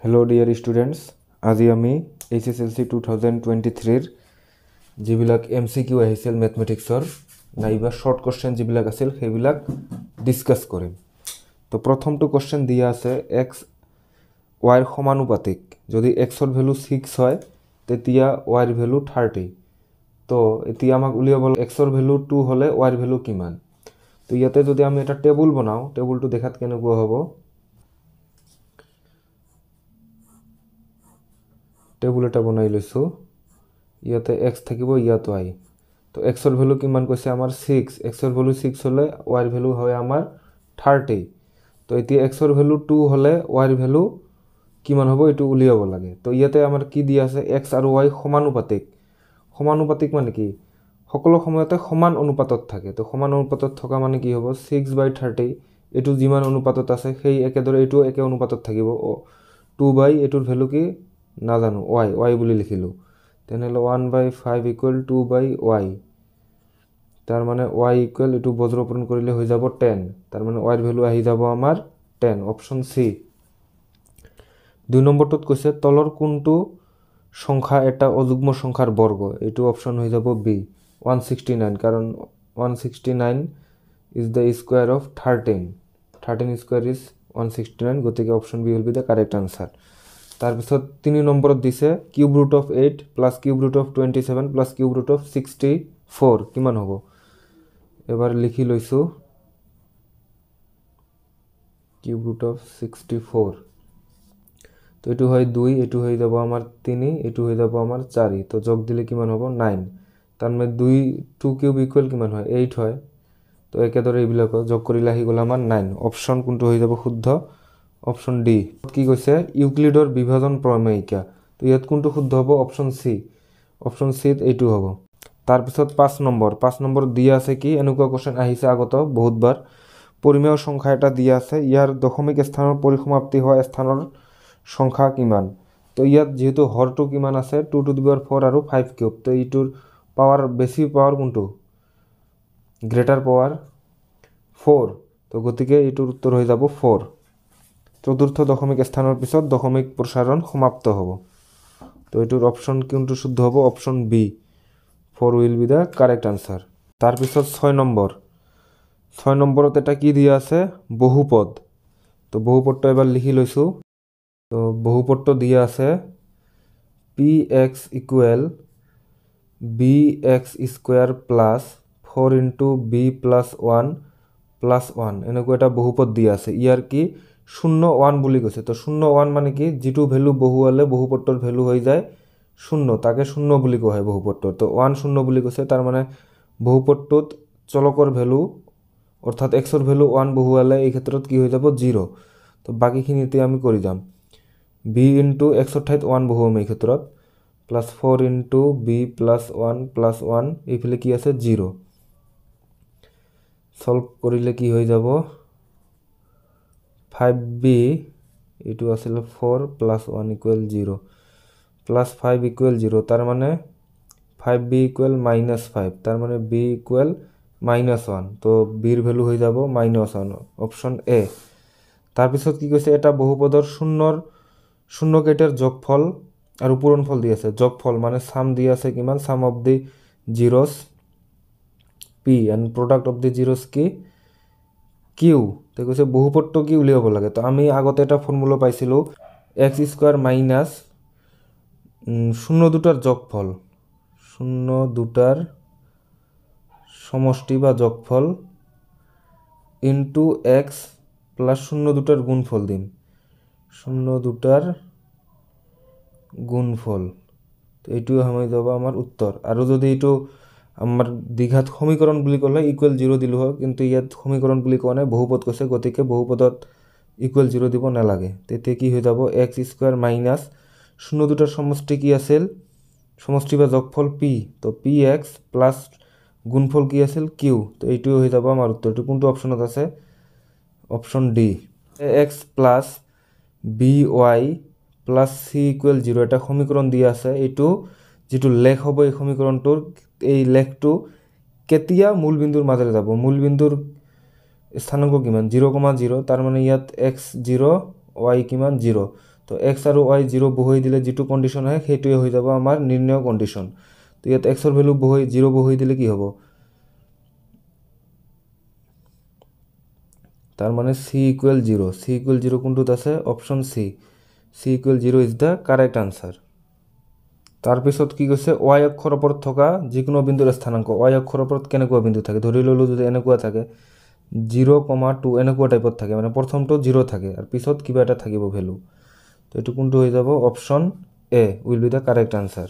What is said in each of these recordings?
Hello dear students, আজি আমি HSLC 2023 যিবিলাক MCQ আহিছিল ম্যাথমেটিক্সৰ নাইবা শৰ্ট কোশ্চেন যিবিলাক আছিল সেইবিলাক ডিসকাস কৰিম। তো প্ৰথমটো কোশ্চেন দিয়া আছে x y ৰ সমানুপাতিক। যদি x ৰ ভ্যালু 6 হয় তেতিয়া y ৰ ভ্যালু 30। তো এতিয়া আমাক উলিয়াব x ৰ ভ্যালু 2 হলে y ৰ ভ্যালু কিমান। তো ইয়াতে যদি আমি এটা টেবুল বনাও, টেবুলটো দেখাত কেনেকুৱা হ'ব। টেবুল এটা বনাই লৈছো, ইয়াতে x থাকিব, ইয়াত y। তো x ৰ ভ্যালু কিমান কৈছে আমাৰ 6, x ৰ ভ্যালু 6 হলে y ৰ ভ্যালু হয় আমাৰ 30। তো এতিয়া x ৰ ভ্যালু 2 হলে y ৰ ভ্যালু কিমান হ'ব এটো উলিয়াব লাগে। তো ইয়াতে আমাৰ কি দিয়া আছে, x আৰু y সমানুপাতিক। সমানুপাতিক মানে কি, সকলো সময়তে সমান অনুপাতত থাকে। তো সমান অনুপাতত থকা মানে কি হ'ব, 6/30 এটো যিমান অনুপাতত আছে সেই একেদৰে এটো একে অনুপাতত থাকিব। 2 এটোৰ ভ্যালু কি নাজানো, y বুলি লিখিলো। তেনেহলে 1/5 ইকুয়াল 2/y। তার মানে y ইকুয়াল এটো বজ্রপূরণ কৰিলে হৈ যাব 10। তাৰ মানে y এৰ ভ্যালু আহি যাব আমাৰ 10, অপশন সি। 2 নম্বৰটোত কৈছে তলৰ কোনটো সংখ্যা এটা অযুগ্ম সংখ্যাৰ বৰ্গ। এটো অপশন হৈ যাব বি, 169, কারণ 169 is the square of 13 square is 169, গতিকে option B will be the correct answer। তাৰপিছত 3 নম্বৰত দিছে cube root of 8 plus cube root of 27 plus cube root of 64 কিমান হ'ব। এবাৰ লিখি লৈছো কিউব ৰুট অফ 64। তো এটো হয় 2, এটো হৈ যাব আমাৰ 3, এটো হৈ যাব আমাৰ 4। তো যোগ দিলে কিমান হ'ব 9। তাৰ মানে 2 কিউব ইকুয়াল কিমান হয় 8 হয়। তো একেদৰে এইবিলাক যোগ কৰিলে আহি গ'ল আমাৰ 9। অপশন কোনটো হৈ যাব শুদ্ধ, অপশন ডি। কি কৈছে ইউক্লিডৰ বিভাজন প্ৰমেয়িকা। তো ইয়াত কোনটো শুদ্ধ হ'ব, অপশন সি। অপশন সিত এইটো হ'ব। তাৰপিছত 5 নম্বৰ দিয়া আছে কি, এনেকুৱা কোশ্চেন আহিছে আগত বহুতবাৰ। পৰিমেয় সংখ্যা এটা দিয়া আছে, ইয়াৰ দশমিক স্থানৰ পৰিসমাপ্তি হোৱা স্থানৰ সংখ্যা কিমান। তো ইয়াত যেহেতু হৰটো কিমান আছে 2 to the power 4 আৰু 5 কিউব। তো এইটোৰ পাৱাৰ বেছি পাৱাৰ কোনটো, গ্ৰেটাৰ পাওয়াৰ 4। তো গতিকে এইটোৰ উত্তৰ হৈ যাব 4। চতুৰ্থ দশমিক স্থানৰ পিছত দশমিক প্ৰসাৰণ সমাপ্ত হ'ব। তো এইটোৰ অপশন কোনটো শুদ্ধ হ'ব, option B, 4 will be the correct answer। তাৰপিছত 6 নম্বৰত এটা কি দিয়া আছে, বহুপদ। তো বহুপদটো এবাৰ লিখি লৈছো। তো বহুপদটো দিয়া আছে px equal bx square plus 4 into b plus 1 plus 1, এনেকুৱা এটা বহুপদ দিয়া আছে। ইয়াৰ কি 0 1 বুলি কৈছে। তো 0 1 মানে কি, যেটো ভ্যালু বহুৱালে বহুপদৰ ভ্যালু হৈ যায় 0, তাকে 0 বুলি কোৱা হয় বহুপদৰ। তো 1 0 বুলি কৈছে, তাৰ মানে বহুপদটোত চলকৰ ভ্যালু অৰ্থাৎ x ৰ ভ্যালু 1 বহুৱালে এই ক্ষেত্ৰত কি হৈ যাব 0। তো বাকিখিনিতে আমি কৰি যাম। b into x ৰ ঠাইত 1 বহুৱাম এই ক্ষেত্ৰত, plus 4 into b plus 1 plus 1, এইফালে কি আছে 0। সলভ কৰিলে কি হৈ যাব 5b, এইটো আছিল 4 plus 1 equal 0 plus 5 equal 0। তার মানে 5b equal -5, তার মানে b equal -1। তো b এর ভ্যালু হৈ যাব -1, অপশন এ। তাৰপিছত কি কৈছে, এটা বহুপদৰ শূন্য কেইটাৰ যোগফল আৰু পূৰণফল দি আছে। যোগফল মানে সাম দি আছে কিমান, sum of the zeros p and product of the zeros কি q। তো কৈছে বহুপদটো কি উলিয়াব লাগে। তো আমি আগতে এটা ফর্মুলা পাইছিলো x স্কয়ার মাইনাস শূন্য দুটার যোগফল, শূন্য দুটার সমষ্টি বা যোগফল ইনটু x প্লাস শূন্য দুটার গুণফল দিম, শূন্য দুটার গুণফল। তো এইটো হৈ যাব আমাৰ উত্তৰ। আৰু যদি এইটো আমাৰ দ্বিঘাত সমীকৰণ বুলি ক'লে ইকুৱেল 0 দিলো হয়, কিন্তু ইয়াত সমীকৰণ বুলি কোৱা নাই, বহুপদ কৈছে, গতিকে বহুপদত ইকুৱেল 0 দিব নালাগে। তেতিয়া কি হৈ যাব x স্কয়াৰ মাইনাস শূন্য দুটাৰ সমষ্টি কি আছিল, সমষ্টি বা যোগফল p। তো px প্লাস গুণফল কি আছিল q। তো এইটো হৈ যাব আমাৰ উত্তৰ। এইটো কোনটো অপশনত আছে, option D. x plus by plus c equal 0 এটা সমীকৰণ দিয়া আছে। এইটো যেটো লেখ হ'ব এই সমীকৰণটোৰ, এই লেখটো কেতিয়া মূলবিন্দুৰ মাজেৰে যাব। মূলবিন্দুৰ স্থানাঙ্ক কিমান 0,0, তাৰ মানে ইয়াত x 0 y কিমান 0 তো x আৰু y 0 বহাই দিলে যেটো কন্ডিশন হয় সেইটোৱে হৈ যাব আমাৰ নিৰ্ণয় কন্ডিশন তো ইয়াত x ৰ ভ্যালু বহাই 0 বহাই দিলে কি হ'ব তার মানে c equal 0 c equal 0 কোনটোত আছে option c c equal 0 is the correct answer তার পিছত কি কৈছে y অক্ষৰ ওপৰত থকা যিকোনো বিন্দুৰ স্থানাংক y অক্ষৰ ওপৰত কেনেকুৱা বিন্দু থাকে ধৰি ললো যদি এনেকুৱা থাকে 0,2 এনেকুৱা টাইপত থাকে মানে প্ৰথমটো 0 থাকে আৰু পিছত কিবা এটা থাকিব ভ্যালু তো এটো কোনটো হৈ যাব option A will be the correct answer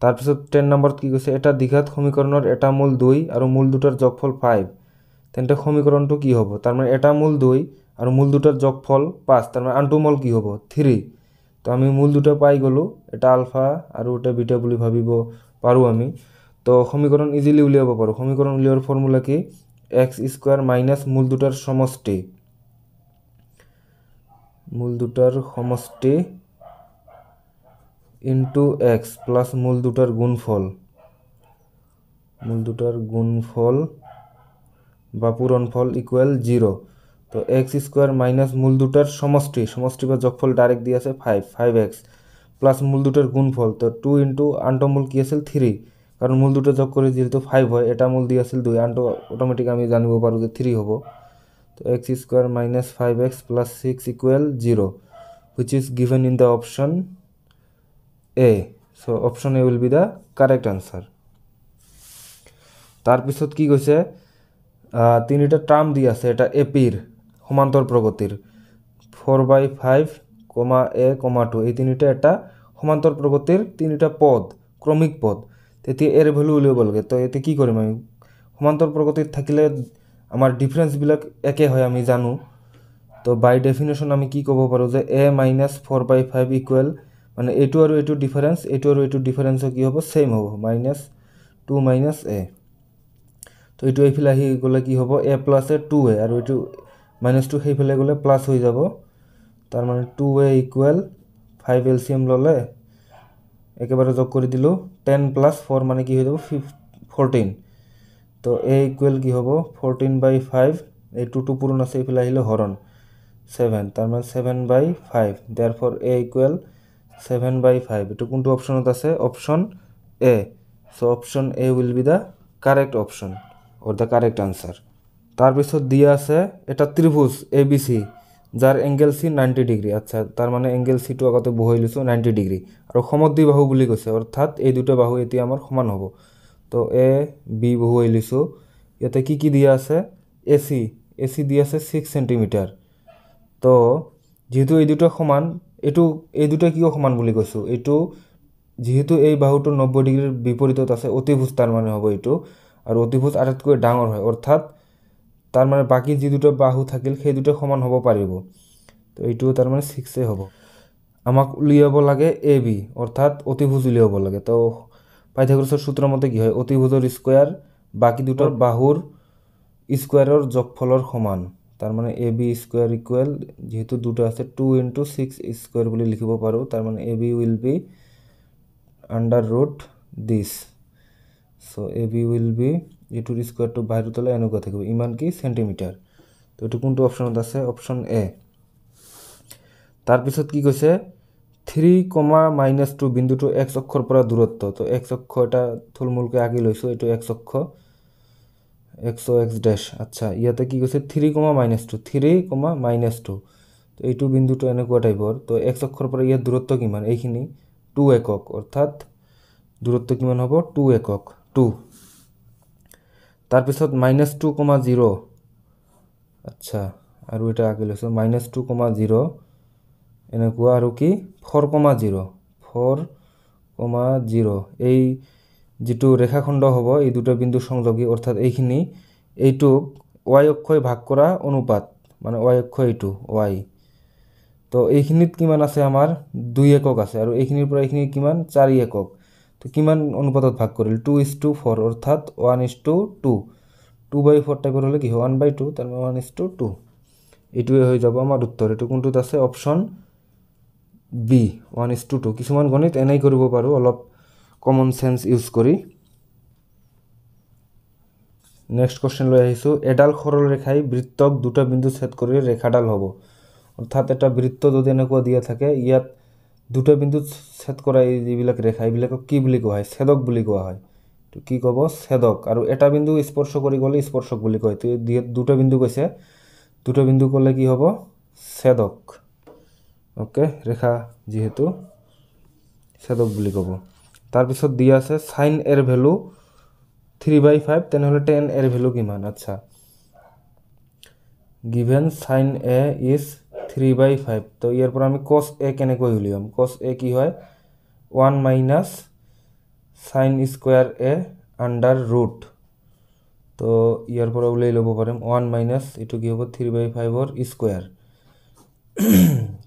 তার পিছত 10 নম্বৰত কি কৈছে এটা দ্বিঘাত সমীকৰণৰ এটা মূল 2 আৰু মূল দুটাৰ যোগফল 5 তেন্তে সমীকৰণটো কি হ'ব তাৰ মানে এটা মূল 2 আৰু মূল দুটাৰ যোগফল 5 তাৰ মানে আনটো মূল কি হ'ব 3 তো আমি মূল দুটা পাই গলো এটা আলফা আৰু এটা বিটা বুলি ভাবিব পাৰো আমি তো সমীকৰণ ইজিলি উলিয়াব পাৰো সমীকৰণ উলিয়াৰ ফৰ্মুলা কি x স্কয়ার মাইনাস মূল দুটার সমষ্টি ইনটু x প্লাস মূল দুটার গুণফল বা পূরণফল ইকুয়াল 0 তো x স্কয়ার মাইনাস মূল দুটার সমষ্টি বা যোগফল ডাইরেক্ট দিয়ে আছে 5x প্লাস মূল দুটার গুণফল তো 2 ইনটু আনটো মূল কি আছিল 3 কারণ মূল দুটো যোগ করে যেহেতু 5 হয় এটা মূল দিয়ে আছিল 2 আনটো অটোমেটিক আমি জানিব পারো যে 3 হবে তো x square minus 5x plus 6 equal 0 which is given in the option A so option A will be the correct answer তার পিছত কি কৈছে তিনটা টার্ম দি আছে এটা এপির সমান্তর প্রগতির 4/5, a, 2 এই তিনটা এটা সমান্তর প্রগতির তিনটা পদ ক্রমিক পদ তেতিয়া এর ভ্যালু উলিয়াব লাগে তো এতে কি কৰিম আমি সমান্তৰ প্ৰগতিৰ থাকিলে আমাৰ ডিফারেন্স বিলাক একে হয় আমি জানো তো বাই ডেফিনেশন আমি কি ক'ব পাৰো যে a - 4/5 ইকুয়াল মানে এটো আৰু এটো ডিফারেন্স কি হ'ব সেম হ'ব -2 - a তো এটো এইফালে আহি গলে কি হ'ব a + a 2a আৰু এটো -2 সেইফালে গলে প্লাস হৈ যাব তার মানে 2a ইকুয়াল 5 এলসিএম ললে একেবারে যোগ করে দিলো 10 + 4 মানে কি হয়ে যাব 14 তো a ইকুয়াল কি হবে 14/5 এই 2 পূরণ আছে এইফালে আহিলে হরণ 7 তার মানে 7/5 therefore a ইকুয়াল 7/5 এটা কোনটো অপশনত আছে option a so option a will be the correct option or the correct answer তার পিছত দিয়া আছে এটা ত্রিভুজ abc যার অ্যাঙ্গেল c 90 ডিগ্রি আচ্ছা তার মানে অ্যাঙ্গেল c টো আগতে বহাই লিছো 90 ডিগ্রি আর সমদ্বিবাহু বুলি কৈছে অর্থাৎ এই দুটো বাহু এতি আমার সমান হ'ব তো a b বহাই লিছো ইয়াতে কি দিয়া আছে ac দিয়া আছে 6 সেন্টিমিটার তো যেহেতু এই দুটো সমান এই দুটো কিও সমান বুলি কৈছো এটো যেহেতু এই বাহুটো 90 ডিগ্রির বিপরীতত আছে অতিভুজ তার মানে হবে এটো আর অতিভুজ আটাইতকৈ ডাঙৰ হয় অর্থাৎ তার মানে বাকি যে দুটো বাহু থাকিল সেই দুটো সমান হ'ব পাৰিব তো এইটো তার মানে 6 এ হ'ব আমাক উলিয়াব লাগে ab অর্থাৎ অতিভুজ উলিয়াব লাগে তো পাইথাগোরাসের সূত্র মতে কি হয় অতিভুজৰ স্কয়াৰ বাকি দুটোৰ বাহুৰ স্কয়াৰেৰ যোগফলৰ সমান তার মানে ab স্কয়ার ইকুয়াল যেহেতু দুটো আছে 2 * 6 স্কয়ার বলি লিখিব পারো তার মানে ab will be √ this so ab will be এটুর স্কয়ার টু বাইরে তলে এনেকুৱা থাকিব ইমান কি সেন্টিমিটার তো এটো কোনটো অপশনত আছে অপশন এ তার পিছত কি কৈছে 3, -2 বিন্দুটো x অক্ষৰ পৰা দূৰত্ব তো x অক্ষ এটা থুলমুলকে আঁকি লৈছো এটো x অক্ষ x ড্যাশ আচ্ছা ইয়াতে কি কৈছে 3, -2 তো এইটো বিন্দুটো এনেকুৱা টাইপৰ তো x অক্ষৰ পৰা ইয়াৰ দূৰত্ব কিমান এইখিনি 2 একক অর্থাৎ দূরত্ব কিমান হ'ব 2 একক 2 তার পিছত -2, 0 আচ্ছা আৰু এটা আগে লৈছো -2, 0 এনেকুৱা আৰু কি 4, 0 এই যেটো ৰেখাখণ্ড হ'ব এই দুটো বিন্দু সংযোগী অৰ্থাৎ এইটো y অক্ষয় ভাগ কৰা অনুপাত মানে y অক্ষ এইটো y তো এইখিনিত কিমান আছে আমাৰ 2 একক আছে আৰু এইখিনিৰ পৰা এইখিনি কিমান 4 একক তো কিমান অনুপাতত ভাগ কৰিল 2:4 অৰ্থাৎ 1:2 2/4 টাইপৰ হলে কি হয় 1/2 তাৰ মানে 1:2 এইটোৱে হৈ যাব আমাৰ উত্তৰ এটো কোনটোত আছে অপশন বি 1:2 কিছুমান গণিত এনেই কৰিব পাৰো অলপ কমন সেন্স ইউজ কৰি নেক্সট কোশ্চেন লৈ আহিছো এডাল সৰল ৰেখাই বৃত্তক দুটা বিন্দু ছেদ কৰি ৰেখাডাল হ'ব অৰ্থাৎ এটা বৃত্ত যদি এনেকুৱা দিয়া থাকে ইয়াত দুটা বিন্দুত ছেদ কৰা এইবিলাক ৰেখা এইবিলাকক কি বুলি কোৱা হয়? ছেদক বুলি কোৱা হয়। তো কি ক'ব? ছেদক। আৰু এটা বিন্দু স্পৰ্শ কৰি গ'লে স্পৰ্শক বুলি কয়। তো দুটা বিন্দু কৈছে, দুটা বিন্দু ক'লে কি হ'ব? ছেদক। অ'কে, ৰেখা যিহেতু ছেদক বুলি ক'ব। তাৰপিছত দিয়া আছে সাইন এৰ ভেলু 3/5, তেনেহ'লে টেন এৰ ভেলু কিমান? আচ্ছা, গিভেন সাইন এ ইজ 3/5। তো ইয়াৰ পৰা আমি কছ এ কেনেকৈ উলিয়াম? কছ এ কি হয়? 1 মাইনাছ সাইন স্কুৱাৰ এ আণ্ডাৰ ৰুট। তো ইয়াৰ পৰা উলিয়াই ল'ব পাৰিম 1 মাইনাছ এইটো কি হ'ব? 3/5ৰ স্কুৱাৰ।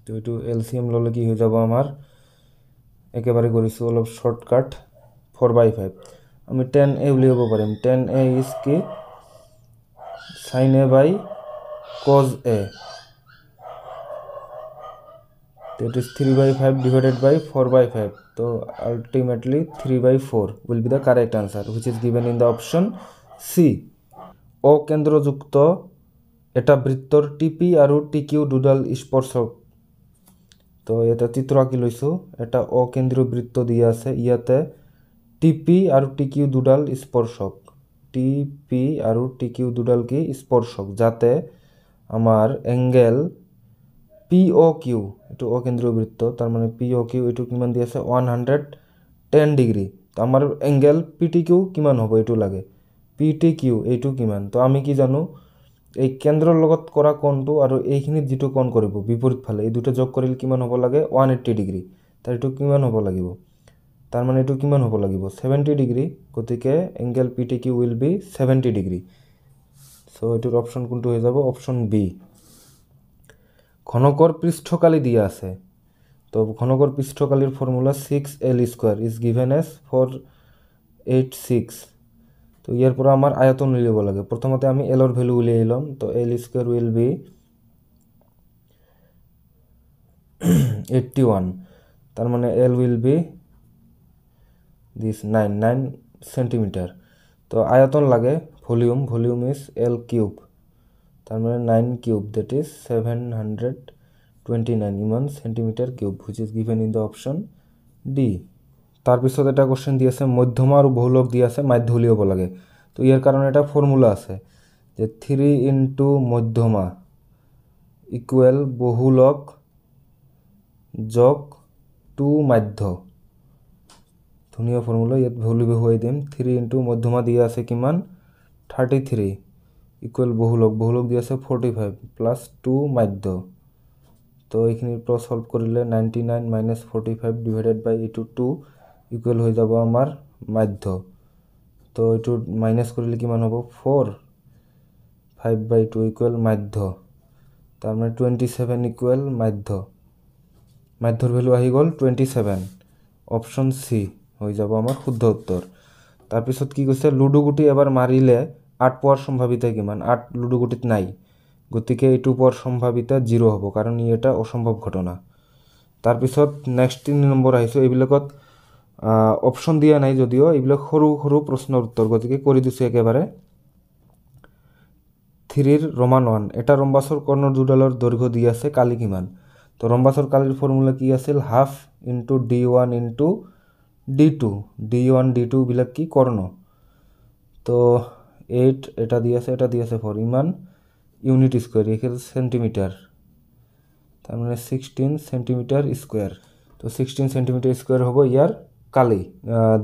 তো এইটো এলচিএম ল'লে কি হৈ যাব আমাৰ? একেবাৰে কৰিছোঁ অলপ শ্বৰ্টকাট, 4/5। আমি 10a উলিয়াব পাৰিম। 10a ইজ কি? Sine A by cos A. তো it is 3/5 divided by 4/5. So ultimately 3/4 will be the correct answer, which is given in the option C. অকেন্দ্রযুক্ত এটা বৃত্তৰ টিপি আৰু টিকিউ দুডাল স্পৰ্শক। তো এটা চিত্ৰ আঁকি লৈছোঁ। এটা অকেন্দ্ৰীয় বৃত্ত দিয়া আছে, ইয়াতে টিপি আৰু টিকিউ দুডাল স্পৰ্শক। টিপি আৰু টিকিউ দুডাল কি? স্পৰ্শক, যাতে আমাৰ এংগেল POQ, এইটো অকেন্দ্ৰীয় বৃত্ত, তাৰ মানে POQ এইটো কিমান দি আছে? 110 ডিগ্ৰী। তো আমাৰ এংগেল PTQ কিমান হ'ব এইটো লাগে। PTQ এইটো কিমান? তো আমি কি জানো? এই কেন্দ্ৰৰ লগত কৰা কোণটো আৰু এইখিনিত যিটো কোণ কৰিব বিপৰীত ফালে, এই দুটা যোগ কৰিলে কিমান হ'ব লাগে? 180 ডিগ্ৰী। তাৰ এইটো কিমান হ'ব লাগিব? তাৰ মানে এইটো কিমান হ'ব লাগিব? 70 ডিগ্ৰী। গতিকে angle PTQ will be 70 degree. চ' এইটোৰ অপশ্যন কোনটো হৈ যাব? Option B. ঘনকৰ পৃষ্ঠকালি দিয়া আছে। তো ঘনকৰ পৃষ্ঠকালিৰ formula 6l² is given as 486। তো ইয়াৰ পৰা আমাৰ আয়তন উলিয়াব লাগে। প্ৰথমতে আমি এলৰ ভেলু উলিয়াই ল'ম। তো l² উইল বি 81। তাৰ মানে l will be this 9 centimetre. তো আয়তন লাগে ভলিউম ইজ l³ তাৰ মানে 9 কিউব, দ্যাট ইজ 729 ইমান centimetre cube, which is given in the option D. তাৰপিছত এটা কুৱেশ্যন দি আছে মধ্যমা আৰু বহুলক দি আছে, মাধ্য উলিয়াব লাগে। তো ইয়াৰ কাৰণে এটা ফৰ্মুলা আছে যে 3 ইনটু মধ্যমা ইকুৱেল বহুলক যোগ 2 মাধ্য। ধুনীয়া ফৰ্মুলা, ইয়াত ভেলু বহুৱাই দিম। 3 ইনটু মধ্যমা দিয়া আছে কিমান? 33 ইকুৱেল বহুলক দি আছে 45 প্লাছ 2 মাধ্য। তো এইখিনিৰ পৰা সলভ কৰিলে 99 মাইনাছ 45 ডিভাইডেড বাই এইটো 2 ইকুৱেল হৈ যাব আমাৰ মাধ্য। তো এইটো মাইনাছ কৰিলে কিমান হ'ব? 4 5/2 ইকুৱেল মাধ্য। তাৰমানে 27 ইকুৱেল মাধ্য। মাধ্যৰ ভেলু আহি গ'ল 27। অপশ্যন চি হৈ যাব আমাৰ শুদ্ধ উত্তৰ। তাৰপিছত কি কৈছে? লুডু গুটি এবাৰ মাৰিলে 8 পোৱাৰ সম্ভাৱিতা কিমান? 8 লুডু গুটিত নাই, গতিকে এইটো পোৱাৰ সম্ভাৱিতা 0 হ'ব, কাৰণ ই এটা অসম্ভৱ ঘটনা। তাৰপিছত নেক্সট 3 নম্বৰ আহিছোঁ। এইবিলাকত অপশ্যন দিয়া নাই যদিও এইবিলাক সৰু সৰু প্ৰশ্নৰ উত্তৰ, গতিকে কৰি দিছোঁ একেবাৰে। 3 ৰোমান 1 এটা ৰম্বাছৰ কৰ্ণৰ দুডালৰ দৈৰ্ঘ্য দি আছে, কালি কিমান? তো ৰম্বাছৰ কালিৰ ফৰ্মুলা কি আছিল? Half into d1 into d2। d1 d2 বিলাক কি? কৰ্ণ। তো 8 এটা দি আছে, এটা দি আছে 4, ইমান ইউনিট স্কোয়ার, এখানে সেন্টিমিটার, তার মানে 16 সেন্টিমিটার স্কোয়ার। তো 16 সেন্টিমিটার স্কোয়ার হ'ব ইয়াৰ কালি।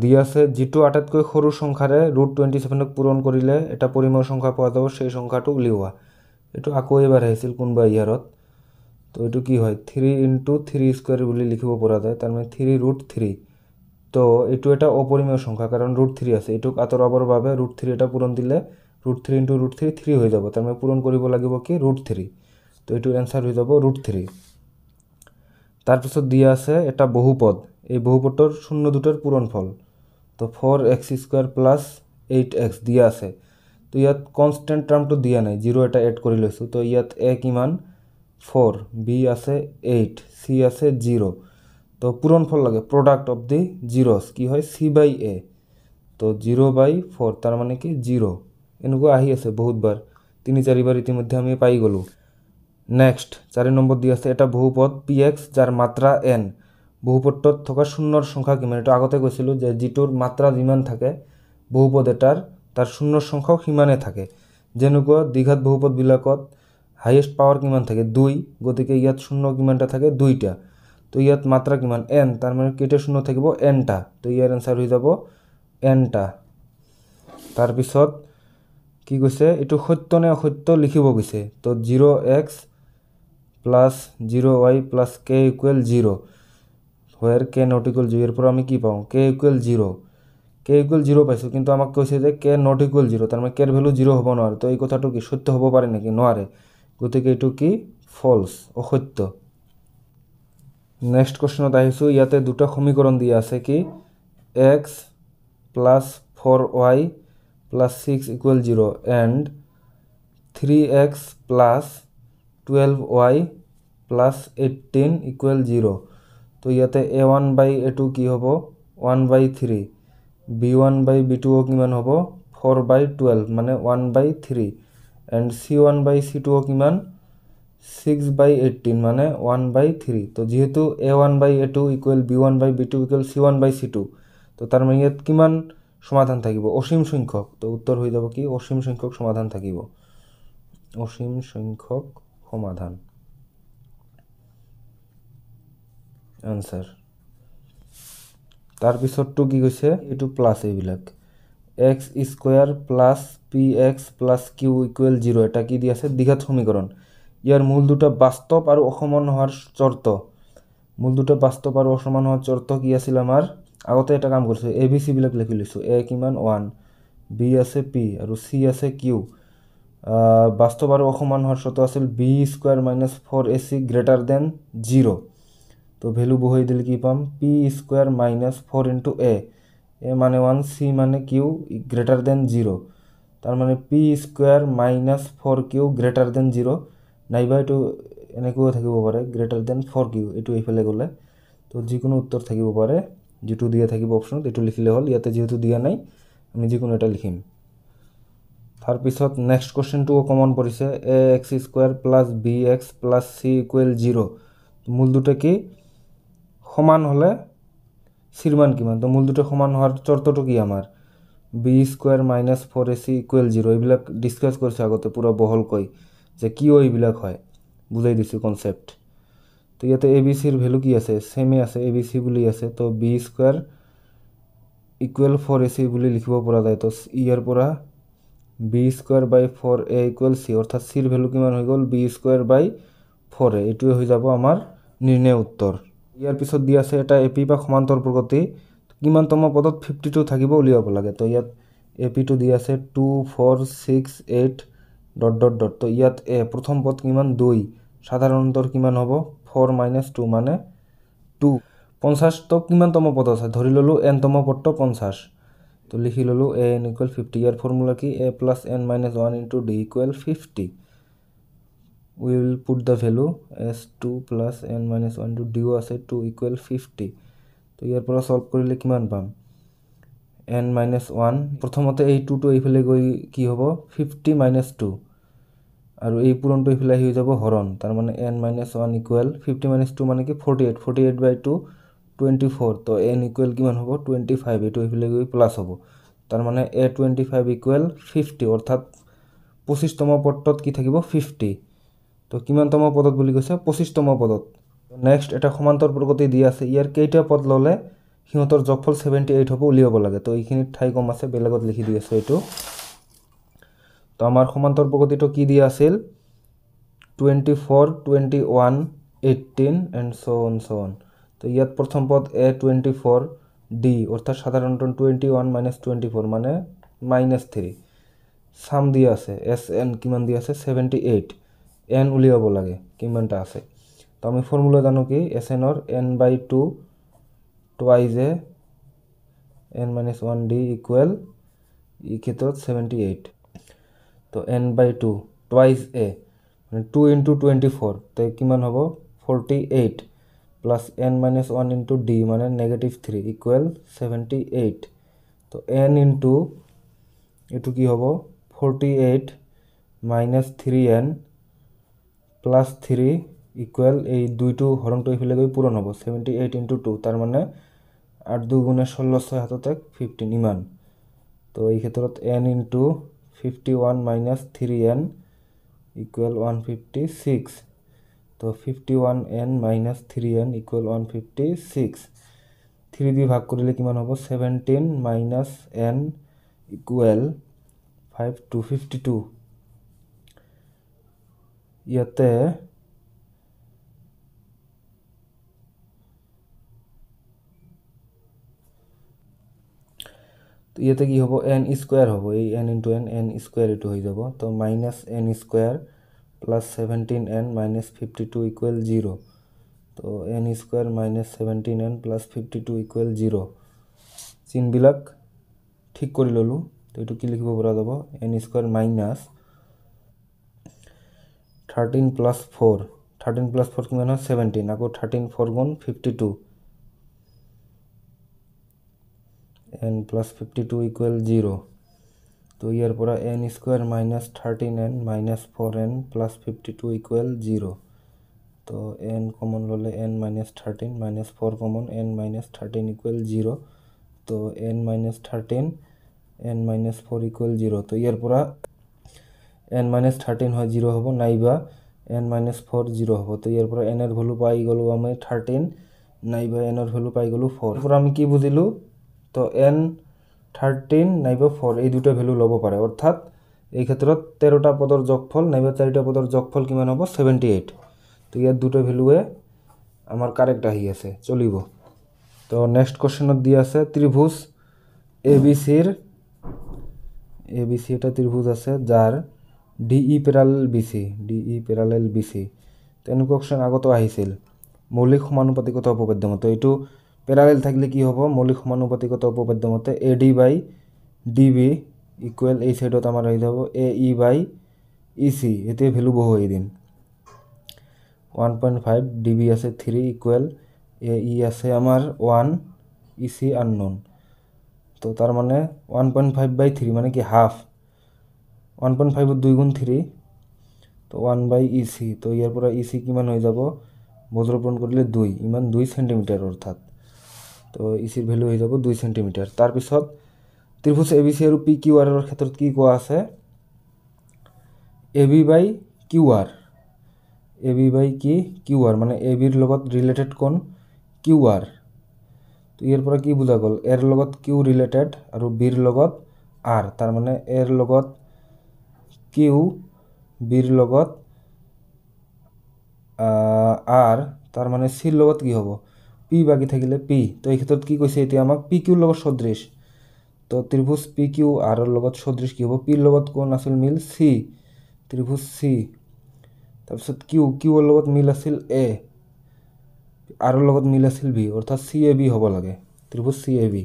দি আছে যিটো আটাইতকৈ সৰু সংখ্যাৰে √27ক পূৰণ কৰিলে এটা পৰিমেয় সংখ্যা পোৱা যাব, সেই সংখ্যাটো উলিওৱা। এইটো আকৌ এবাৰ আহিছিল কোনোবা ইয়াৰত। তো এইটো কি হয়? 3 ইনটু 3 স্কোয়াৰ বুলি লিখিব পৰা যায়, তাৰ মানে 3√3। তো এইটো এটা অপৰিমেয় সংখ্যা, কাৰণ √3 আছে। এইটোক আঁতৰাবৰ বাবে √3 এটা পূৰণ দিলে √3 ইনটু √3 3 হৈ যাব, তাৰ মানে পূৰণ কৰিব লাগিব কি? √3। তো এইটোৰ এনচাৰ হৈ যাব √3। তাৰপিছত দিয়া আছে এটা বহুপদ, এই বহুপদৰ শূন্য দুটাৰ পূৰণফল। তো 4x² প্লাছ 8x দিয়া আছে। তো ইয়াত কনষ্টেণ্ট টাৰ্মটো দিয়া নাই, 0 এটা এড কৰি লৈছোঁ। তো ইয়াত a কিমান? 4, b আছে 8, c আছে 0। তো পূৰণফল লাগে, প্ৰডাক্ট অফ দি জিৰ'ছ কি হয়? c/a। তো 0/4 তাৰ মানে কি? 0। এনেকুৱা আহি আছে বহুতবাৰ, 3-4 বাৰ ইতিমধ্যে আমি পাই গ'লোঁ। নেক্সট 4 নম্বৰ দি আছে এটা বহুপদ px যাৰ মাত্ৰা n বহুপদটোত থকা শূন্যৰ সংখ্যা কিমান এটা আগতে কৈছিলোঁ যে যিটোৰ মাত্ৰা যিমান থাকে বহুপদ এটাৰ তাৰ শূন্যৰ সংখ্যাও সিমানে থাকে যেনেকুৱা দ্বিঘাত বহুপদবিলাকত হাইয়েষ্ট পাৱাৰ কিমান থাকে 2 গতিকে ইয়াত শূন্য কিমানটা থাকে 2টা তো ইয়াত মাত্ৰা কিমান n তাৰ মানে কেইটা শূন্য থাকিব nটা তো ইয়াৰ আনসাৰ হৈ যাব nটা তাৰ পিছত কি কৈছে এটো সত্য নে অসত্য লিখিব কৈছে তো 0x plus 0y plus k equal 0 where k not equal 0 এর পর আমি কি পাও k equal 0 k equal 0 পাইছো কিন্তু আমাক কৈছে যে k not equal 0 তার মানে k এর ভ্যালু 0 হবো না তো এই কথাটো কি সত্য হবো পারে নাকি নয়ারে গতিকে এটো কি ফলস অসত্য নেক্সট কোশ্চেনত আহিছো ইয়াতে দুটা সমীকরণ দিয়া আছে কি x plus 4y plus 6 equal 0 and 3x plus 12y plus 18 equal 0 তো ইয়াতে a1 by a2 কি হবো 1 by 3 b1 by b2 কিমান হবো 4 by 12 মানে 1 by 3 and c1 by c2 কিমান 6 by 18 মানে 1 by 3 তো যেহেতু a1 by a2 equal b1 by b2 equal c1 by c2 তো তার মানে ইয়াত কিমান সমাধান থাকিব অসীম সংখ্যক তো উত্তর হয়ে যাব কি অসীম সংখ্যক সমাধান থাকিব অসীম সংখ্যক সমাধান আনসার তার পিছৰটো কি কৈছে এটো প্লাস এইবিলাক x square plus px plus q equal 0 এটা কি দি আছে দ্বিঘাত সমীকরণ ইয়ার মূল দুটা বাস্তব আর অসমান হওয়ার শর্ত মূল দুটা বাস্তব আর অসমান হওয়ার শর্ত কি আছিল আমার আগতে এটা কাম কৰিছো abc বিলাক লিখি লৈছো a কিমান 1 b আছে p আৰু c আছে q বাস্তব আর অসমান হওয়ার শর্ত আছিল b square minus 4ac greater than 0 তো ভ্যালু বহাই দিলে কি পাম p square minus 4 into a মানে 1 c মানে q গ্রেটার দেন 0 তার মানে p square minus 4q greater than 0 নাইবা এটো এনেকৈ থাকিব পারে গ্রেটার দেন 4q এটো এইফালে গলে তো যিকোনো উত্তর থাকিব পারে যেটো দিয়া থাকিব অপশন এটো লিখিলে হল ইয়াতে যেহেতু দিয়া নাই আমি যিকোনো এটা লিখিম তার পিছত নেক্সট কোশ্চেনটো কমন পৰিছে ax square plus bx plus c equal 0 মূল দুটো কি সমান হলে সির মান কিমান তো মূল দুটো সমান হওয়ার শর্তটো কি আমার b square minus 4ac equal 0 এইবিলাক ডিসকাস কৰিছো আগতে পুরা বহল কই যে কি এইবিলাক হয় বুঝাই দিছো কনসেপ্ট তো ইয়াতে abc এর ভ্যালু কি আছে সেমে আছে abc বুলি আছে তো b স্কয়ার ইকুয়াল 4ac বুলি লিখিব পৰা যায় তো ইয়াৰ পৰা b স্কয়ার বাই 4a ইকুয়াল c অর্থাৎ c এর ভ্যালু কিমান হৈ গল b স্কয়ার বাই 4a এটোই হৈ যাব আমাৰ নির্ণয় উত্তর ইয়ার পিছত দি আছে এটা এপি বা সমান্তর প্রগতি কিমানতম পদত 52 থাকিব উলিয়াব লাগে তো ইয়াত এপি টু দি আছে 2 4 6 8 ডট ডট ডট তো ইয়াত এ প্রথম পদ কিমান 2 সাধারণ অন্তর কিমান হ'ব 4 - 2 মানে 2 50 তো কিমানতম পদ আছে ধৰি ললো n তম পদটো 50 তো লিখি ললো a n = 50 ইয়ার ফর্মুলা কি a + n - 1 * d = 50 we will put the value as 2 plus n minus 1 to d আছে 2 equal 50 তো ইয়াৰ পৰা সলভ কৰিলে কিমান পাম n minus 1 প্ৰথমতে এই 2 টো এইফালে গৈ কি হ'ব 50 minus 2 আৰু এই পূৰণটো এইফালে হৈ যাব হৰণ তাৰ মানে n minus 1 equal 50 minus 2 মানে কি 48 48 by 2 24 তো n equal কিমান হ'ব 25 এটো এইফালে গৈ প্লাস হ'ব তাৰ মানে a25 equal 50 অৰ্থাৎ 25 তম পদত কি থাকিব 50 তো কিমানতম পদত বুলি কৈছে 25 তম পদত নেক্সট এটা সমান্তর প্রগতি দি আছে ইয়াৰ কেইটা পদ ললে হিহঁতৰ যোগফল 78 হ'ব উলিয়াব লাগে তো এইখিনি ঠাই কম আছে বেলেগত লিখি দি আছে এটো তো আমাৰ সমান্তর প্রগতিটো কি দি আছিল 24 21 18 and so on তো ইয়াত প্রথম পদ a24 d অর্থাৎ সাধারণত 21 - 24 মানে -3 সাম দি আছে sn কিমান দি আছে 78 n উলিয়াব লাগে কিমানটা আছে তো আমি ফর্মুলা জানো কি sn or n/2 twice a n - 1d equal এই ক্ষেত্ৰত 78 তো n/2 twice a মানে 2 into 24 তো কিমান হ'ব 48 plus n - 1 into d মানে -3 equal 78 তো n into এটো কি হ'ব 48 - 3n প্লাস 3 ইকুয়াল এই 2 হৰণটো এইফালে গৈ পূৰণ হ'ব 78 × 2 তাৰ মানে 8 2 × 16 6 হাততে 15 ইমান তো এই ক্ষেত্ৰত n × 51 - 3n ইকুয়াল 156 তো 51n - 3n ইকুয়াল 156 3 দিয়ে ভাগ কৰিলে কিমান হ'ব 17 - n ইকুয়াল 5 252 ইয়াতে তো ইয়াতে কি হ'ব n স্কয়ার হ'ব এই n × n স্কয়ার এটো হৈ যাব তো -n square plus 17n - 52 equal 0 তো n square - 17n plus 52 equal 0 চিনবিলাক ঠিক কৰি ললো তো এটো কি লিখিব পৰা যাব n square minus 13 plus 4 13 plus 4 কিমান হয় 17 আকৌ 13 4 গুণ 52 n plus 52 equal 0 তো ইয়াৰ পৰা n square minus 13n minus 4n plus 52 equal 0 তো n কমন ললে n minus 13 minus 4 common n minus 13 equal 0 তো n minus 13 n minus 4 equal 0 তো ইয়াৰ পৰা n minus 13 হয় 0 হ'ব নাইবা n minus 4 0 হ'ব তো ইয়াৰ পৰা n এর ভ্যালু পাই গলো আমি 13 নাইবা n এর ভ্যালু পাই গলো 4 এরপর আমি কি বুঝিলো তো n 13 নাইবা 4 এই দুটো ভ্যালু লব পারে অর্থাৎ এই ক্ষেত্ৰত 13টা পদৰ যোগফল নাইবা 4টা পদৰ যোগফল কিমান হ'ব 78 তো ইয়াৰ দুটো ভ্যালুৱে আমাৰ কারেক্ট আহি আছে চলিব তো নেক্সট কোশ্চেনত দি আছে ত্রিভুজ ABC এর ABC এটা ত্রিভুজ আছে যার DE প্যারালাল BC তো এনে কোশ্চেন আগতো আহিছিল মৌলিক সমানুপাতিকতা উপপাদ্য মতে এটো প্যারালাল থাকলে কি হ'ব মৌলিক সমানুপাতিকতা উপপাদ্য মতে AD বাই DB ইকুয়াল এই সাইডত আমাৰ হৈ যাব AE বাই EC এতে ভ্যালু বহাই দিম 1.5 DB আছে 3 ইকুয়াল AE আছে আমাৰ 1 EC আননোন তো তার মানে 1.5 বাই 3 মানে কি হাফ 1.5 এর 2 গুণ 3 তো 1 বাই EC তো ইয়ার পরে EC কিমান হৈ যাব বজ্রপূরণ করলে 2 ইমান 2 সেন্টিমিটার অর্থাৎ তো EC এর ভ্যালু হৈ যাব 2 সেন্টিমিটার তার পিছত ত্রিভুজ ABC আৰু PQR এৰ ক্ষেত্ৰত কি কোৱা আছে AB বাই QR AB বাই কি QR মানে AB এর লগত রিলেটেড কোণ QR তো এর পরে কি বুঝা গল এর লগত Q রিলেটেড আর B এর লগত R তার মানে এর লগত Q B এর লগত R তার মানে C এর লগত কি হ'ব P বাকি থাকিলে P তো এই ক্ষেত্ৰত কি কৈছে এতিয়া আমাক PQ এর লগত সদৃশ তো ত্রিভুজ PQ R এর লগত সদৃশ কি হ'ব P এর লগত কোন আছিল মিল C ত্রিভুজ C তাৰপিছত Q এর লগত মিল আছিল A R এর লগত মিল আছিল B অর্থাৎ CAB হ'ব লাগে ত্রিভুজ CAB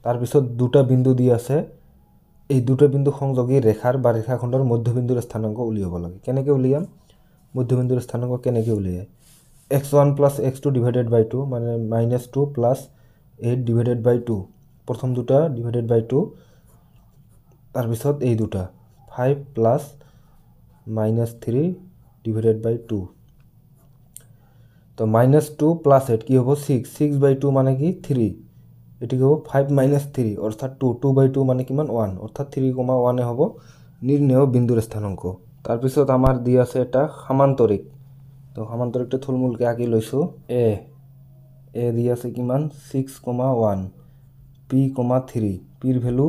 তার পিছত দুটা বিন্দু দি আছে এই দুটো বিন্দু সংযোগী রেখার বা ৰেখাখণ্ডৰ মধ্যবিন্দুৰ স্থানাঙ্ক উলিয়াব লাগে কেনেকৈ উলিয়াম মধ্যবিন্দুৰ স্থানাঙ্ক কেনেকৈ উলিয়ায় x1 + x2 ডিভাইডেড বাই 2 মানে -2 + 8 ডিভাইডেড বাই 2 প্রথম দুটা ডিভাইডেড বাই 2 তার পিছত এই দুটা 5 + -3 ডিভাইডেড বাই 2 তো -2 + 8 কি হ'ব 6 6 বাই 2 মানে কি 3 এটি হ'ব 5 - 3 অর্থাৎ 2 2 বাই 2 মানে কিমান 1 অর্থাৎ 3,1 হ'ব নির্ণেয় বিন্দুর স্থানাঙ্ক তার পিছত আমার দি আছে এটা সমান্তরিক তো সমান্তরিকটা থুলমুলকে আঁকি লৈছো এ দি আছে কিমান 6,1 p, 3 p এর ভ্যালু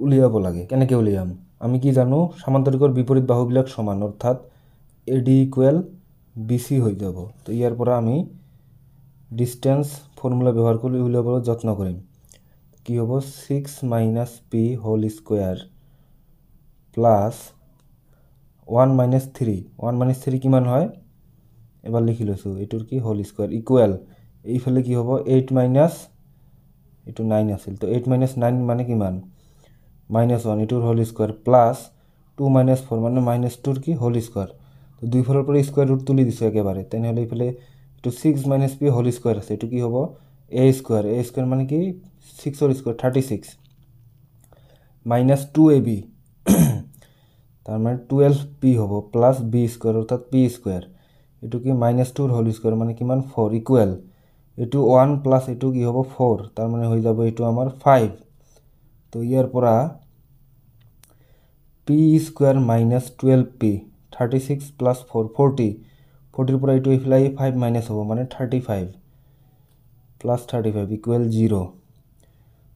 উলিয়াব লাগে কেনেকৈ উলিয়াম আমি কি জানো সমান্তৰিকৰ বিপৰীত বাহুবিলাক সমান অৰ্থাৎ AD ইকুয়াল BC হৈ যাব তো ইয়াৰ পৰা আমি ডিস্টেন্স ফৰ্মুলা ব্যবহাৰ কৰি উলিয়াবলৈ যত্ন কৰিম কি হ'ব 6 - p হোল স্কয়াৰ প্লাস 1 - 3 1 - 3 কিমান হয় এবাৰ লিখি লৈছো এটোৰ কি হোল স্কয়ার ইকুয়াল এইফালে কি হ'ব 8 - এটো 9 আছিল তো 8 - 9 মানে কিমান -1 এটোৰ হোল স্কয়াৰ প্লাস 2 - 4 মানে -2 কি হোল স্কয়াৰ তো দুই ফালৰ পৰা স্কয়াৰ ৰুট তুলি দিছো একেবাৰে তেনেহলে এইফালে এটো 6 - p হোল স্কয়ার আছে এটো কি হ'ব a স্কয়ার মানে কি 6 এর স্কয়ার 36 -2ab তার মানে 12p হ'ব প্লাস b স্কয়ার অর্থাৎ p স্কয়ার এইটো কি -2 হোল স্কোয়ার মানে কিমান 4 ইকুৱেল এইটো 1 প্লাস এইটো কি হ'ব 4 তাৰ মানে হৈ যাব এইটো আমাৰ 5 তো ইয়াৰ পৰা p square minus 12p 36 plus 4 40 40 পৰা এইটো ইফালে 5 মাইনাস হ'ব মানে 35 প্লাস 35 ইকুৱেল 0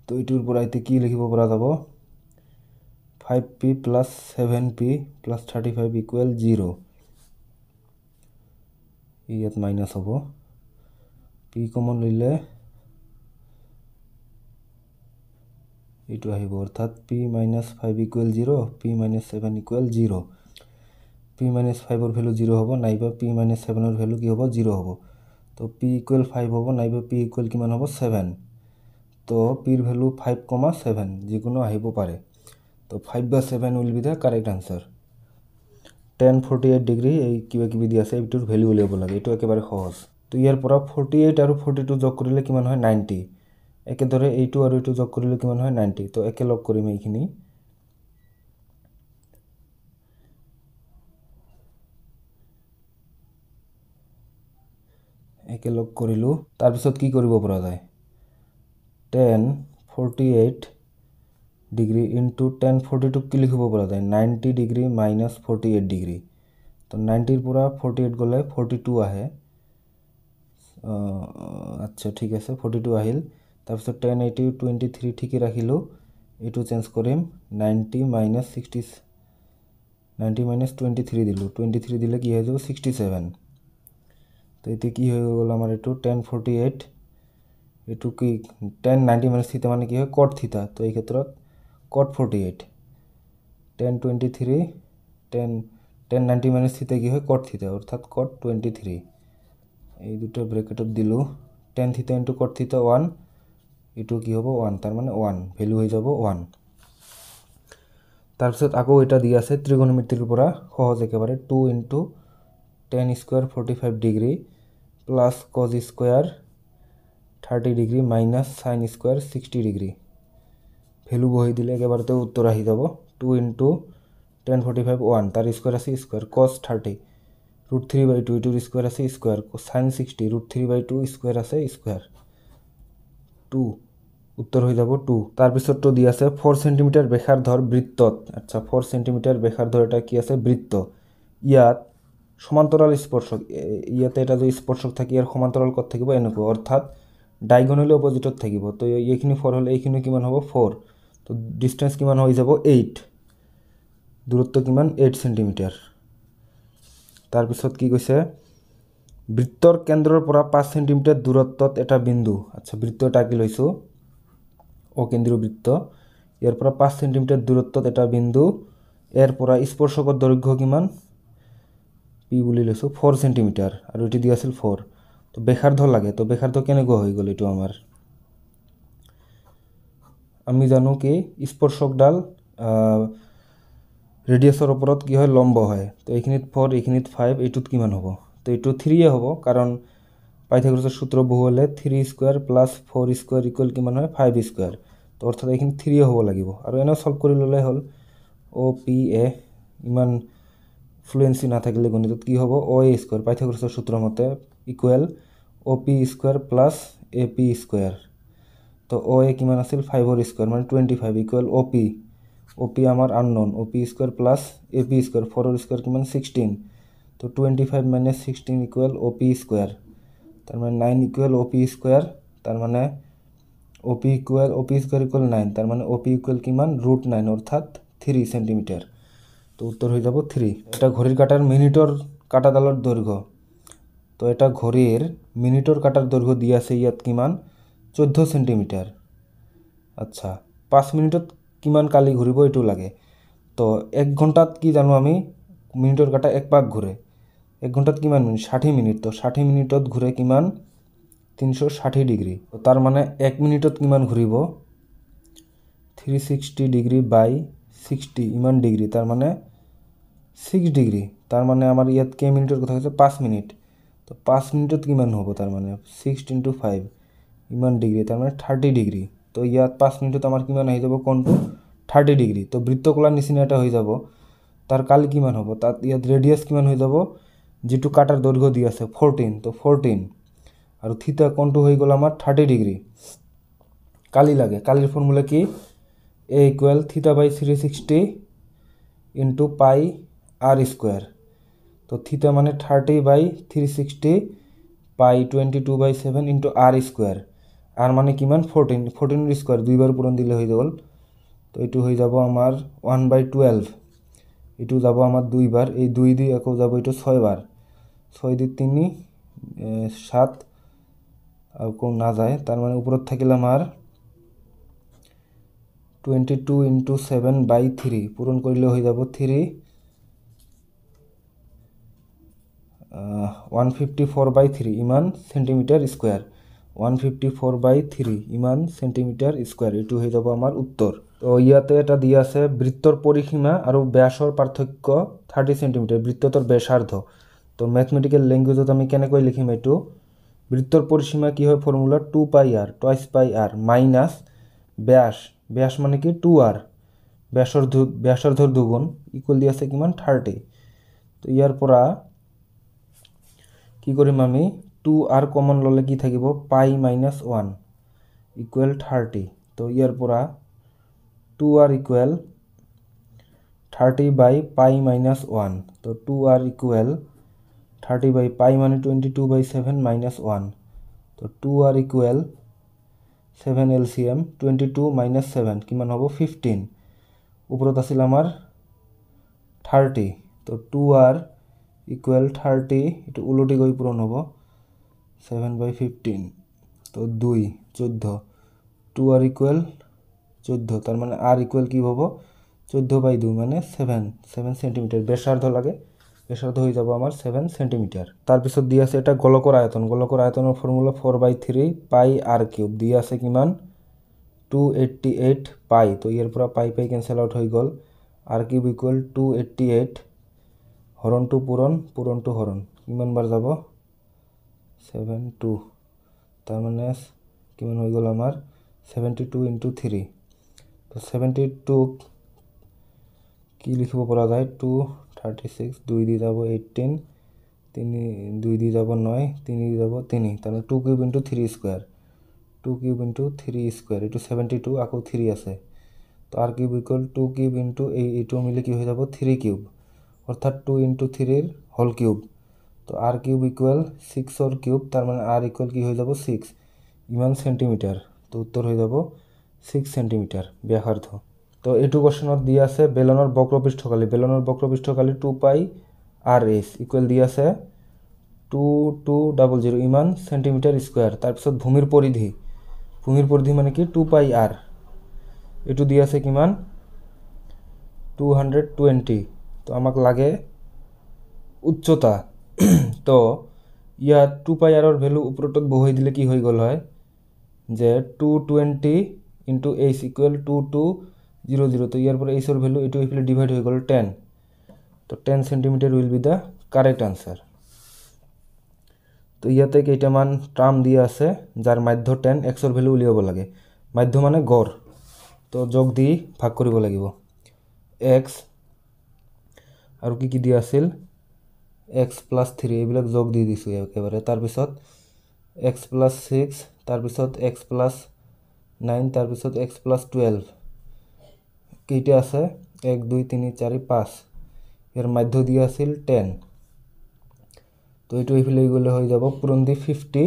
তো এইটোৰ পৰা এতে কি লিখিব পৰা যাব 5p plus 7p plus 35 equal 0 ইয়াত মাইনাস হ'ব p কমন লইলে এইটো আহিব অৰ্থাৎ p minus 5 equal 0 p minus 7 equal 0 p minus 5 ৰ ভ্যালু 0 হ'ব নাইবা p minus 7 ৰ ভ্যালু কি হ'ব 0 হ'ব তো p equal 5 হ'ব নাইবা p equal কিমান হ'ব 7 তো p ৰ ভ্যালু 5,7 যিকোনো আহিব পাৰে তো 5 বা 7 will be the correct answer 1048 degree এই কিবা কিবি দি আছে এইটোৰ ভ্যালু উলিয়াব লাগে এটো একেবাৰে সহজ তো ইয়াৰ পৰা 48 আৰু 42 যোগ কৰিলে কিমান হয় 90 একেদৰে এইটো আৰু এইটো যোগ কৰিলে কিমান হয় 90 তো একে লগ কৰিম এইখিনি একে লগ কৰিলো তাৰ পিছত কি কৰিব পৰা যায় 1048 ডিগ্ৰী ইনটু 1042 কি লিখিব পৰা যায় 90 ডিগ্ৰী মাইনাস 48 ডিগ্ৰী তো 90 ৰ পৰা 48 গলে 42 আহে আচ্ছা ঠিক আছে 42 আহিল তাৰ পিছত 1080 23 ঠিকই ৰাখিলো এটো চেঞ্জ কৰিম 90 মাইনাস 60 90 মাইনাস 23 দিলো 23 দিলে কি হৈ যাব 67 তো এতে কি হৈ গল আমাৰ এটো 1048 এটো কি 1090 মাইনাস থিটা মানে কি হয় cot থিটা তো এই ক্ষেত্ৰত cot 48 1023 1090 মাইনাস থিটা কি হয় cot থিটা অর্থাৎ cot 23 এই দুটো ব্র্যাকেটত দিলো 10 থিটা ইনটু cot থিটা 1 এটো কি হবে 1 তার মানে 1 ভ্যালু হয়ে যাব 1 তারপর আকৌ এটা দি আছে ত্ৰিকোণমিতিৰ পৰা সহজ একেবাৰে 2 into 10 square 45 degree plus cos square 30 degree minus sin square 60 degree value বহি দিলে একেবারেতে উত্তর আহি যাব 2 ইনটু 1045 1 তার স্কয়ার আছে স্কয়ার cos 30 √3/2 এর স্কয়ার আছে স্কয়ার sin 60 √3/2 স্কয়ার আছে স্কয়ার 2 উত্তর হয়ে যাব 2 তার পিছত তো দি আছে 4 সেমি ব্যাসার্ধর বৃত্তত আচ্ছা 4 সেমি ব্যাসার্ধর এটা কি আছে বৃত্ত ইয়াত সমান্তরাল স্পর্শক ইয়াতে এটা যে স্পর্শক থাকে এর সমান্তরাল কত থাকিব এনেকো অর্থাৎ ডায়াগোনালি অপোজিটত থাকিব তো এইখিনি 4 হলে এইখিনি কিমান হ'ব 4 তো ডিসটেন্স কিমান হৈ যাব 8 দূরত্ব কিমান 8 সেমি তার পিছত কি কৈছে বৃত্তৰ কেন্দ্ৰৰ পৰা 5 সেমি দূৰত্বত এটা বিন্দু আচ্ছা বৃত্ত এটা কি লৈছো অকেন্দ্ৰীয় বৃত্ত ইয়াৰ পৰা 5 সেমি দূৰত্বত এটা বিন্দু এৰ পৰা স্পৰ্শকৰ দৈৰ্ঘ্য কিমান p বুলি লৈছো 4 সেমি আৰু এটি দি আছিল 4 তো ব্যাসাৰ্ধ লাগে তো ব্যাসাৰ্ধ কেনেকৈ হৈ গল এটো আমাৰ আমি জানো কি স্পৰ্শকডাল ৰেডিয়াসৰ ওপৰত কি হয় লম্ব হয় তো এইখিনিত 4 এইখিনিত 5 এটুত কিমান হ'ব তো এটো 3 এ হ'ব কাৰণ পাইথাগোৰাছৰ সূত্ৰ বহু হলে 3 স্কয়ার প্লাস 4 স্কয়ার ইকুয়াল কিমান হয় 5 স্কয়ার তো অর্থাৎ এইখিনি 3 এ হ'ব লাগিব আৰু এনে সলভ কৰি ললে হল OPA ইমান ফ্লুয়েন্সি না থাকিলে গণিতত কি হ'ব OA স্কয়ার পাইথাগোৰাসৰ সূত্ৰ মতে equal OP square plus AP square তো OA কিমান আছিল 5 ৰ স্কয়াৰ মানে 25 ইকুয়াল OP আমাৰ unknown OP square plus AP square 4 ৰ স্কয়ার কিমান 16 তো 25 মাইনাস 16 ইকুয়াল OP স্কয়ার তার মানে 9 ইকুয়াল OP স্কয়ার তার মানে OP স্কয়ার ইকুয়াল 9 তার মানে OP ইকুয়াল কিমান √9 অর্থাৎ 3 সেমি তো উত্তর হয়ে যাব 3 এটা ঘড়ির কাঁটার মিনিটর কাঁটাডালৰ দৈর্ঘ্য তো এটা ঘড়ির মিনিটর কাঁটার দৈর্ঘ্য দি আছে ইয়াত কিমান 14 সেমি আচ্ছা 5 মিনিটত কিমান কালি ঘুরিব এটো লাগে তো 1 ঘন্টাত কি জানো আমি মিনিটর কাঁটা এক পাক ঘুরে 1 ঘন্টাত কিমান মিনিট 60 মিনিট তো 60 মিনিটত ঘুরে কিমান 360 ডিগ্রি তো তার মানে 1 মিনিটত কিমান ঘুরিব 360 ডিগ্রি বাই 60 ইমান ডিগ্রি তার মানে 6 ডিগ্রি তার মানে আমার ইয়াত কে মিনিটের কথা হচ্ছে 5 মিনিট তো 5 মিনিটত কিমান হ'ব তার মানে 6 * 5 ইমান ডিগ্রি তার মানে 30 ডিগ্রি তো ইয়াত 5 মিনিটত আমার কিমান আহি যাব কোণটো 30 ডিগ্রি তো বৃত্তকলার নিচিনা এটা হৈ যাব তার কালি কিমান হ'ব তাত ইয়াত রেডিয়াস কিমান হৈ যাব যেটো কাটার দৈর্ঘ্য দিয়ে আছে 14 তো 14 আর থিতা কোণটো হয়ে গেল আমার 30 ডিগ্রি কালি লাগে কালির ফর্মুলা কি a equal theta by 360 into pi r square তো থিতা মানে 30 বাই 360 পাই 22/7 ইন্টু আর স্কোয়ার আর মানে কিমান 14 স্কোয়ার দুইবার পূরণ দিলে হয়ে গেল তো এটু হয়ে যাব আমার 1/12 এটু যাব আমার দুইবার এই 2 দিয়ে একও যাব এটু 6 বার 6 দিয়ে 3 7 আর কোন না যায় তার মানে উপর থাকিল আমার 22 ইন্টু 7/3 পূরণ করলে হয়ে যাব 154/3 ইমান সেন্টিমিটার স্কোয়ার 154/3 ইমান সেন্টিমিটার স্কোয়ার এটু হয়ে যাব আমার উত্তর তো ইয়াতে এটা দিয়ে আছে বৃত্তর পরিসীমা আর ব্যাসর পার্থক্য 30 সেন্টিমিটার বৃত্ততর ব্যাসার্ধ তো ম্যাথমেটিক্যাল ল্যাঙ্গুয়েজত আমি কেনেকৈ লিখিম এটু বৃত্তর পরিসীমা কি হয় ফর্মুলা 2πr টয়েস পাই আর মাইনাস ব্যাস ব্যাস মানে কি 2r ব্যাসার্ধর দুগুণ ইকুয়াল দিয়ে আছে কিমান 30 তো ইয়ার পরা কি করিম আমি 2r কমন ললে কি থাকিব পাই মাইনাস 1 ইকুয়াল 30 তো ইয়ার পরা 2r equal 30 by pi minus 1 তো 2r ইকুয়াল 30 বাই পাই মানে 22/7 মাইনাস 1 তো 2r ইকুয়াল 7 এলসিএম 22 মাইনাস 7 কিমান হব 15 উপরত আছিল আমার 30 তো 2r ইকুয়াল 30 এটা উলটি গই পূরণ হব 7/15 তো 2 14 2r ইকুয়াল 14 তার মানে r ইকুয়াল কি হব 14/2 মানে 7 সেন্টিমিটার ব্যাসার্ধ লাগে ব্যাসার্ধ হয়ে যাব আমার 7 সেন্টিমিটার তারপিছত দিয়ে আছে এটা গোলকর আয়তনের ফর্মুলা 4/3 পাই আর কিউব দিয়ে আছে কিমান 288 পাই তো এর পুরা পাই ক্যান্সেল আউট হয়ে গেল আর কিউব ইকুয়াল 288 হরণ টু পূরণ টু হরণ কিমান বার যাব 72 তার মানে কিমান হয়ে গেল আমার 72 ইন্টু 3 তো 72 কি লিখিব পৰা যায় 236 2 দিয়ে যাব 18 2 দিয়ে যাব 9 3 দিয়ে যাব 3 তাহলে 2 cube into 3 square 2 cube into 3 square এটু 72 আকৌ 3 আছে তো আর কিউব ইকুয়াল 2 কিউব ইন্টু এইটু মিলে কি হয়ে যাব 3 কিউব অর্থাৎ 2 ইন্টু 3 হোল কিউব তো আর কিউব ইকুয়াল 6 or কিউব তার মানে আর ইকুয়াল কি হয়ে যাব 6 ইমান সেন্টিমিটার তো উত্তর হয়ে যাব 6 সেন্টিমিটার ব্যাসার্ধ তো এটু কোশ্চেনত দিয়ে আছে বেলনের বক্রপৃষ্ঠকালি 2π rs ইকুয়াল দিয়ে আছে 2200 ইমান সেন্টিমিটার স্কোয়ার তারপিছত ভূমির পরিধি মানে কি 2πr এটু দিয়ে আছে কিমান 220 তো আমাক লাগে উচ্চতা তো ইয়া 2πr এর ভ্যালু উপরতত বহাই দিলে কি হয়ে গেল হয় যে 220 ইন্টু h ইকুয়াল 2200 তো ইয়ার পরে h এর ভ্যালু এটু এইফালে ডিভাইড হয়ে গেল 10 তো 10 centimetre will be the correct answer তো ইয়াতে কেইটামান টার্ম দিয়ে আছে যার মাধ্য 10 x এর ভ্যালু উলিয়াব লাগে মাধ্য মানে গড় তো যোগ দি ভাগ কৰিব লাগিব x আৰু কি দিয়া আছিল x + 3 এইবিলাক যোগ দি দিছো একেবারে তাৰপিছত x + 6 তাৰপিছত x + 9 তাৰপিছত x + 12 কেইটা আছে 1 2 3 4 5 এর মাধ্য দিয়া আছিল 10 তো এটু এইফালে গলে হয়ে যাব পূরণ দি 50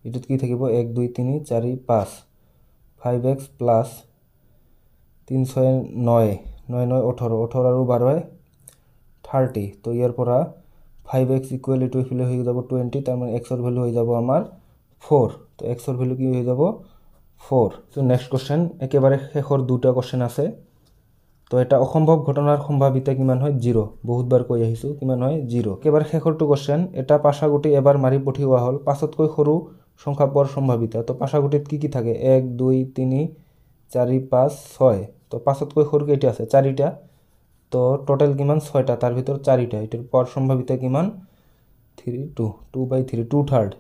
এটুত কি থাকিব 1 2 3 4 5 5x প্লাস 3 6 9 9 9 18 18 আর 12 30 তো ইয়ার পরা 5x ইকুয়াল টু এইফালে হয়ে যাব 20 তার মানে x এর ভ্যালু হয়ে যাব আমার 4 তো x এর ভ্যালু কি হয়ে যাব 4 তো নেক্সট কোশ্চেন একেবারে শেষর দুটা কোশ্চেন আছে তো এটা অসম্ভব ঘটনার সম্ভাৱিতা কিমান হয় 0 বহুতবাৰ কৈ আহিছো কিমান হয় 0 একেবাৰে শেষৰটো কোশ্চেন এটা পাশাগুটি এবাৰ মাৰি পঠিওৱা হল পাঁচতকৈ সৰু সংখ্যা পোৱাৰ সম্ভাৱিতা তো পাশাগুটিত কি থাকে 1 2 3 4 5 6 তো পাঁচতকৈ সৰু কেইটা আছে 4টা তো টোটাল কিমান 6টা তাৰ ভিতৰ 4টা এটাৰ পাওয়াৰ সম্ভাৱিতা কিমান 3 2 2/3 2/3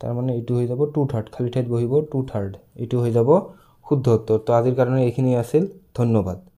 তার মানে এটু হয়ে যাব 2/3 খালি ঠাইত বহিব 2/3 এটু হয়ে যাব শুদ্ধ উত্তর তো আজিৰ কাৰণে এইখিনি আছিল ধন্যবাদ।